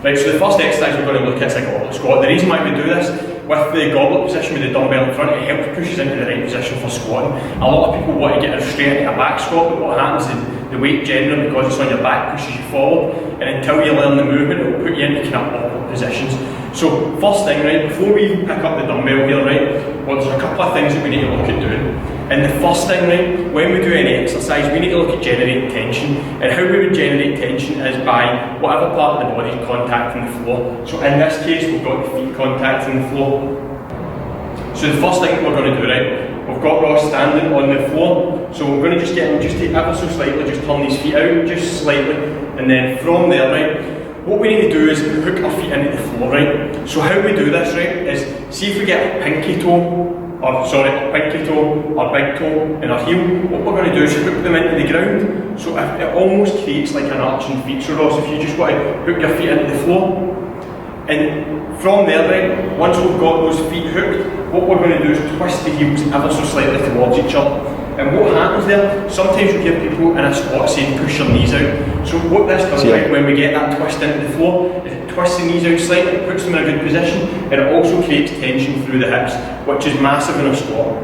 Right, so the first exercise we're going to look at is a goblet squat. The reason why we do this, with the goblet position with the dumbbell in front, it helps push us into the right position for squatting. A lot of people want to get straight into a back squat, but what happens is the weight generally, because it's on your back, pushes you forward, and until you learn the movement, it will put you into kind of awkward positions. So first thing, right, before we pick up the dumbbell here, right, well, there's a couple of things that we need to look at doing. And the first thing, right, when we do any exercise, we need to look at generating tension. And how we would generate tension is by whatever part of the body is contacting the floor. So in this case, we've got the feet contacting the floor. So the first thing that we're going to do, right, we've got Ross standing on the floor. So we're going to just get him just to ever so slightly, just turn these feet out, just slightly. And then from there, right, what we need to do is hook our feet into the floor, right? So how we do this, right, is see if we get a pinky toe, or big toe in our heel, what we're going to do is hook them into the ground. So if it almost creates like an arching feet. So Ross, if you just want to hook your feet into the floor, and from there, right, once we've got those feet hooked, what we're going to do is twist the heels ever so slightly towards each other. And what happens there, sometimes you hear people in a squat saying push your knees out. So what this does, right, when we get that twist into the floor, is it twists the knees out slightly, it puts them in a good position, and it also creates tension through the hips, which is massive in a squat.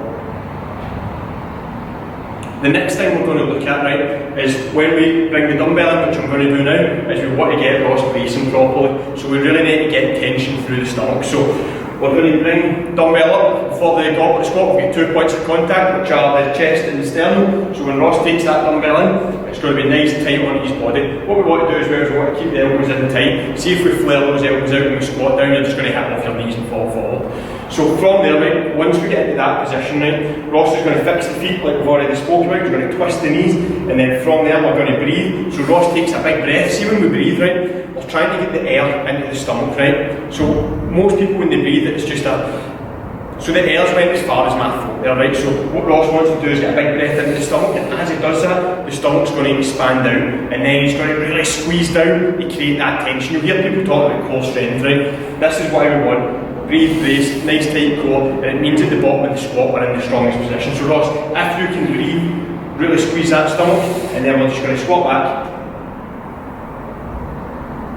The next thing we're going to look at, right, is when we bring the dumbbell in, which I'm going to do now, is we want to get Ross bracing properly. So we really need to get tension through the stomach. So we're going to bring dumbbell up for the goblet squat. We've got 2 points of contact, which are the chest and the sternum. So when Ross takes that dumbbell in, it's going to be nice and tight on his body. What we want to do as well is we want to keep the elbows in tight. See if we flare those elbows out when we squat down, you're just going to hit off your knees and fall forward. So from there, right, once we get into that position, right, Ross is going to fix the feet like we've already spoke about. We're going to twist the knees, and then from there we're going to breathe. So Ross takes a big breath. See when we breathe, right, we're trying to get the air into the stomach, right? So most people when they breathe, it's just so the air's went as far as my throat there, right? So what Ross wants to do is get a big breath into the stomach, and as he does that, the stomach's going to expand out, and then he's going to really squeeze down to create that tension. You'll hear people talk about core strength, right? This is what we want. Breathe, brace, nice tight core, and it means at the bottom of the squat we're in the strongest position. So Ross, if you can breathe, really squeeze that stomach, and then we're just going to squat back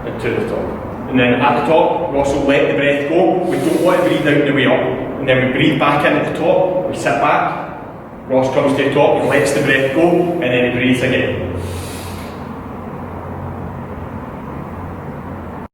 and to the top. And then at the top, we also let the breath go. We don't want to breathe out the way up. And then we breathe back in at the top, we sit back, Ross comes to the top, he lets the breath go, and then he breathes again.